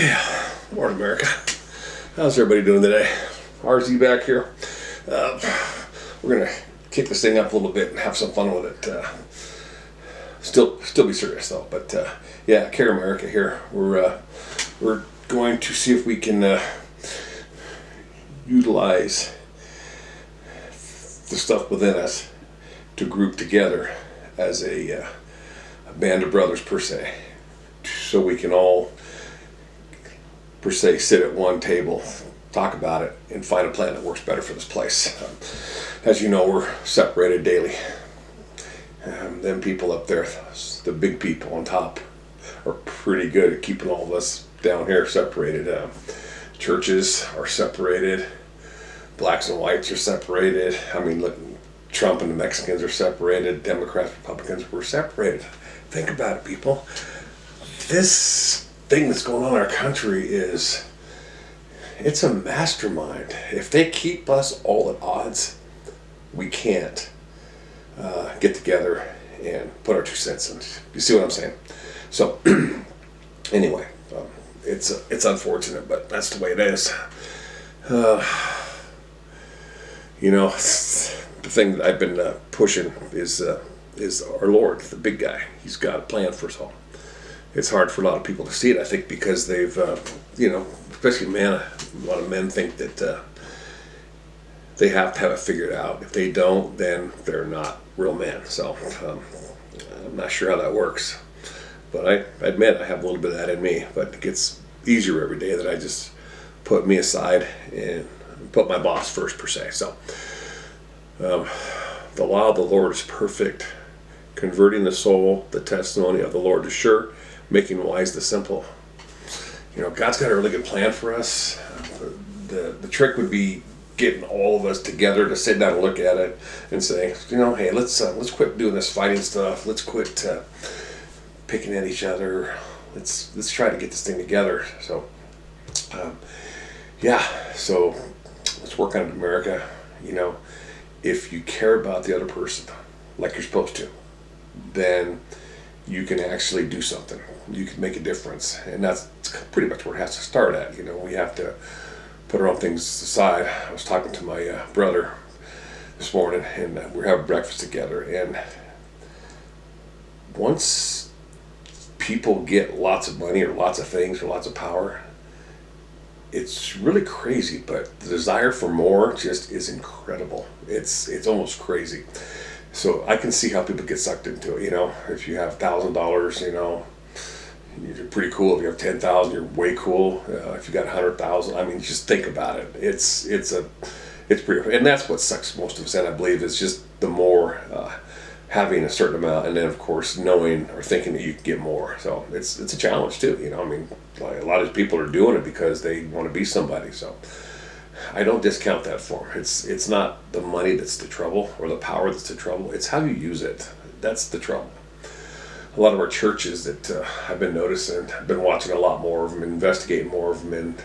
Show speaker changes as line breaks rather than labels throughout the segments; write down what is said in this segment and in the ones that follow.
Yeah, morning, America. How's everybody doing today? RZ back here. We're gonna kick this thing up a little bit and have some fun with it. Still be serious though. But yeah, Care America here. We're going to see if we can utilize the stuff within us to group together as a band of brothers per se, so we can all per se sit at one table, talk about it, and find a plan that works better for this place. As you know, we're separated daily. Them people up there, the big people on top, are pretty good at keeping all of us down here separated. Churches are separated. Blacks and whites are separated. I mean, look, Trump and the Mexicans are separated. Democrats, Republicans, we're separated. Think about it, people. This thing that's going on in our country it's a mastermind. If they keep us all at odds, we can't get together and put our 2 cents in. You see what I'm saying? So anyway, it's unfortunate, but that's the way it is. The thing that I've been pushing is our Lord, the big guy. He's got a plan for us all. It's hard for a lot of people to see it, I think, because they've, especially a lot of men think that they have to have it figured out. If they don't, then they're not real men. So I'm not sure how that works. But I admit I have a little bit of that in me. But it gets easier every day that I just put me aside and put my boss first, per se. So the law of the Lord is perfect, converting the soul. The testimony of the Lord is sure, making wise the simple. God's got a really good plan for us. The trick would be getting all of us together to sit down and look at it and say, hey, let's quit doing this fighting stuff. Let's quit picking at each other. Let's try to get this thing together. So so let's work on it, America. If you care about the other person like you're supposed to, then you can actually do something. You can make a difference, and that's pretty much where it has to start at. We have to put our own things aside. I was talking to my brother this morning, and we were having breakfast together, and once people get lots of money or lots of things or lots of power, it's really crazy, but the desire for more just is incredible. It's almost crazy. So I can see how people get sucked into it. If you have $1,000, you're pretty cool. If you have 10,000, you're way cool. If you got 100,000, I mean, just think about it. It's pretty, and that's what sucks most of us in, I believe, is just the more having a certain amount, and then of course knowing or thinking that you can get more. So it's a challenge too. I mean, a lot of people are doing it because they want to be somebody. So I don't discount that form. It's not the money that's the trouble or the power that's the trouble. It's how you use it. That's the trouble. A lot of our churches that I've been noticing, I've been watching a lot more of them, investigating more of them, and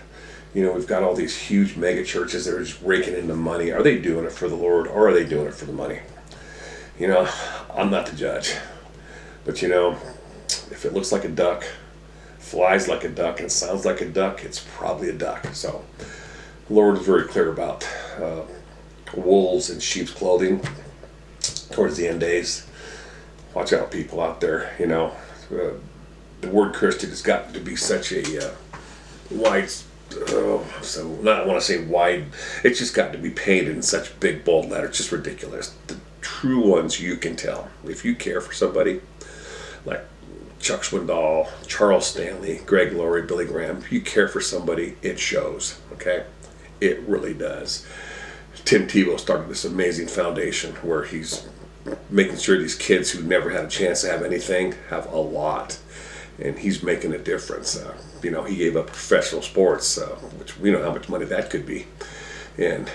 we've got all these huge mega churches that are just raking in the money. Are they doing it for the Lord, or are they doing it for the money? I'm not the judge, but if it looks like a duck, flies like a duck, and sounds like a duck, it's probably a duck. So the Lord is very clear about wolves in sheep's clothing towards the end days. Watch out, people out there. The word Christian has gotten to be such a wide, I want to say wide, it's just got to be painted in such big bold letters. It's just ridiculous. The true ones you can tell. If you care for somebody like Chuck Swindoll, Charles Stanley, Greg Laurie, Billy Graham, if you care for somebody, it shows, okay? It really does. Tim Tebow started this amazing foundation where he's making sure these kids who never had a chance to have anything have a lot, and he's making a difference. He gave up professional sports, which we know how much money that could be, and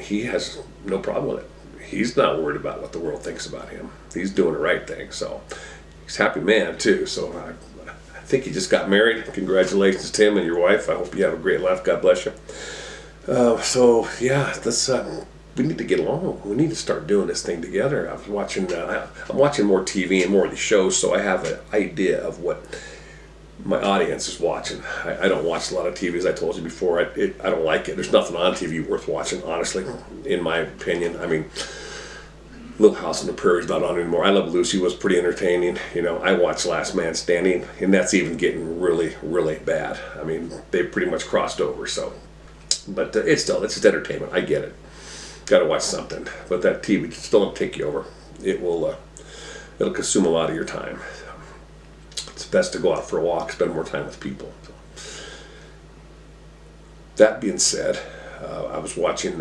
he has no problem with it. He's not worried about what the world thinks about him. He's doing the right thing, so he's a happy man too. So I think he just got married. Congratulations to him and your wife. I hope you have a great life. God bless you. So yeah, let's we need to get along. We need to start doing this thing together. I'm watching more TV and more of the shows, so I have an idea of what my audience is watching. I don't watch a lot of TV, as I told you before. I don't like it. There's nothing on TV worth watching, honestly, in my opinion. I mean, Little House on the Prairie is not on anymore. I Love Lucy was pretty entertaining. You know, I watched Last Man Standing, and that's even getting really, really bad. I mean, they pretty much crossed over. So, but it's just entertainment. I get it. Got to watch something, but that TV still don't take you over. It'll consume a lot of your time. It's best to go out for a walk, spend more time with people. So, that being said, I was watching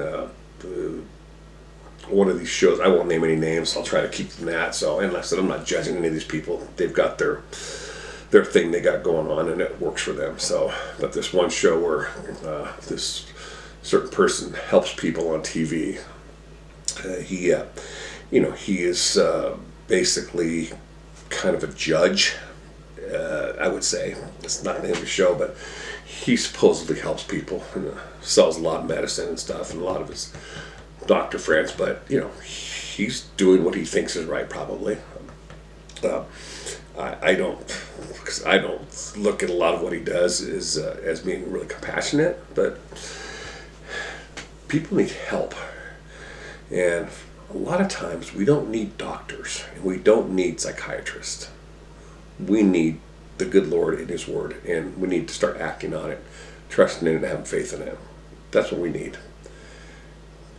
one of these shows. I won't name any names. I'll try to keep from that. So, and like I said, I'm not judging any of these people. They've got their thing they got going on, and it works for them. So, but this one show where this certain person helps people on TV. He is basically kind of a judge. I would say it's not the name of the show, but he supposedly helps people and sells a lot of medicine and stuff, and a lot of his doctor friends. But he's doing what he thinks is right, probably. I don't look at a lot of what he does as being really compassionate, but people need help, and a lot of times we don't need doctors and we don't need psychiatrists. We need the good Lord in His Word, and we need to start acting on it, trusting in it, and having faith in Him. That's what we need.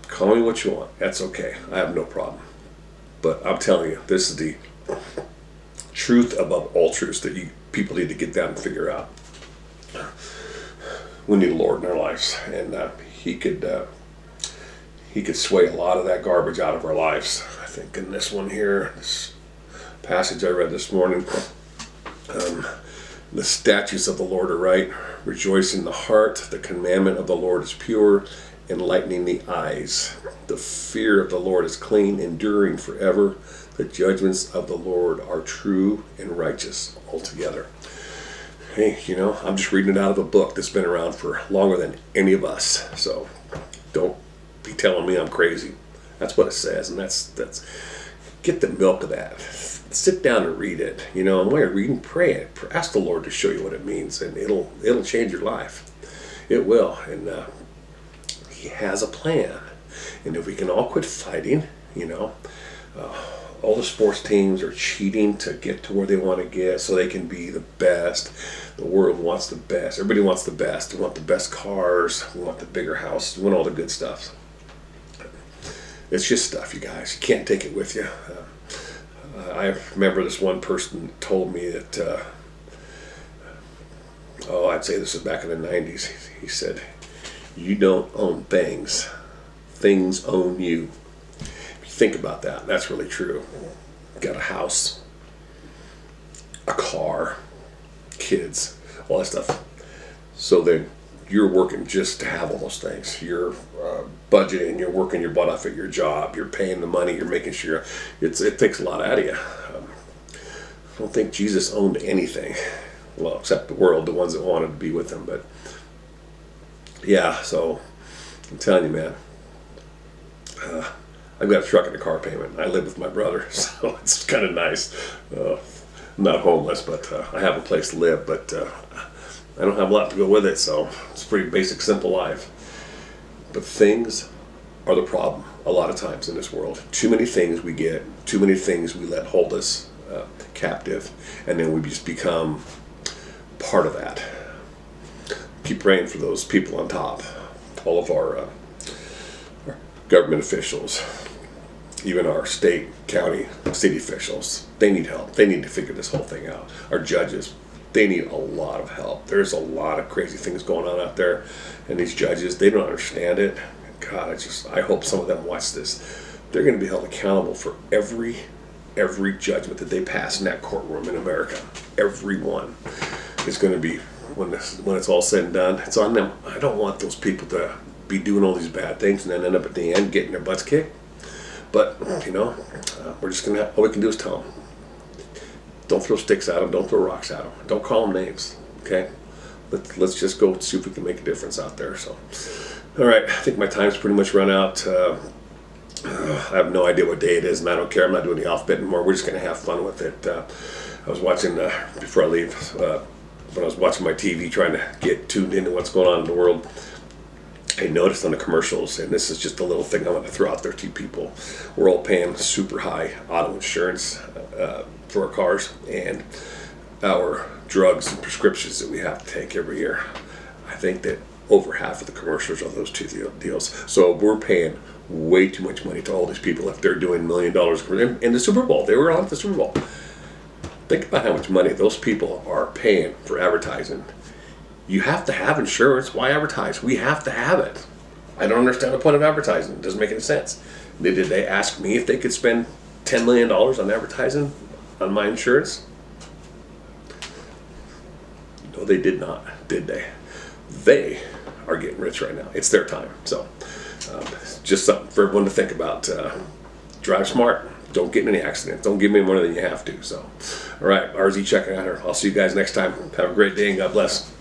Call me what you want. That's okay. I have no problem. But I'm telling you, this is the truth above all truths that people need to get down and figure out. We need the Lord in our lives, and He could sway a lot of that garbage out of our lives. I think in this one here, this passage I read this morning, the statutes of the Lord are right, rejoice in the heart, the commandment of the Lord is pure, enlightening the eyes. The fear of the Lord is clean, enduring forever. The judgments of the Lord are true and righteous altogether. Hey, I'm just reading it out of a book that's been around for longer than any of us. So don't be telling me I'm crazy. That's what it says, and that's get the milk of that. Sit down and read it. And while you're reading, pray it. Ask the Lord to show you what it means, and it'll change your life. It will, and He has a plan. And if we can all quit fighting, all the sports teams are cheating to get to where they want to get so they can be the best. The world wants the best. Everybody wants the best. They want the best cars. We want the bigger house. We want all the good stuff. It's just stuff, you guys. You can't take it with you. I remember this one person told me that, I'd say this was back in the 90s. He said, you don't own things. Things own you. If you think about that, that's really true. You got a house, a car, kids, all that stuff. So then you're working just to have all those things. You're budgeting, you're working your butt off at your job, you're paying the money, you're making sure. It takes a lot out of you. I don't think Jesus owned anything. Well, except the world, the ones that wanted to be with Him. But yeah, so I'm telling you, man, I've got a truck and a car payment. I live with my brother, so it's kind of nice. I'm not homeless, but I have a place to live, but I don't have a lot to go with it, so it's a pretty basic, simple life. But things are the problem a lot of times in this world. Too many things we get, too many things we let hold us captive, and then we just become part of that. Keep praying for those people on top, all of our government officials, even our state, county, city officials. They need help. They need to figure this whole thing out. Our judges, they need a lot of help. There's a lot of crazy things going on out there, and these judges, they don't understand it. God, I hope some of them watch this. They're going to be held accountable for every judgment that they pass in that courtroom in America. Every one is going to be, when it's all said and done, it's on them. I don't want those people to be doing all these bad things and then end up at the end getting their butts kicked. But we're just gonna all we can do is tell them. Don't throw sticks at them. Don't throw rocks at them. Don't call them names. Okay. Let's just go see if we can make a difference out there. So, all right. I think my time's pretty much run out. I have no idea what day it is, and I don't care. I'm not doing the alphabet anymore. We're just gonna have fun with it. I was watching before I leave. when I was watching my TV trying to get tuned into what's going on in the world, I noticed on the commercials, and this is just a little thing I want to throw out there to you people, we're all paying super high auto insurance for our cars and our drugs and prescriptions that we have to take every year. I think that over half of the commercials are those two deals. So we're paying way too much money to all these people if they're doing $1 million in the Super Bowl. They were on at the Super Bowl. Think about how much money those people are paying for advertising. You have to have insurance. Why advertise? We have to have it. I don't understand the point of advertising. It doesn't make any sense. Did they ask me if they could spend $10 million on advertising on my insurance? No, they did not, did they? They are getting rich right now. It's their time. So just something for everyone to think about. Drive smart. Don't get in any accidents. Don't give me more than you have to. So, all right, RZ checking out here. I'll see you guys next time. Have a great day and God bless.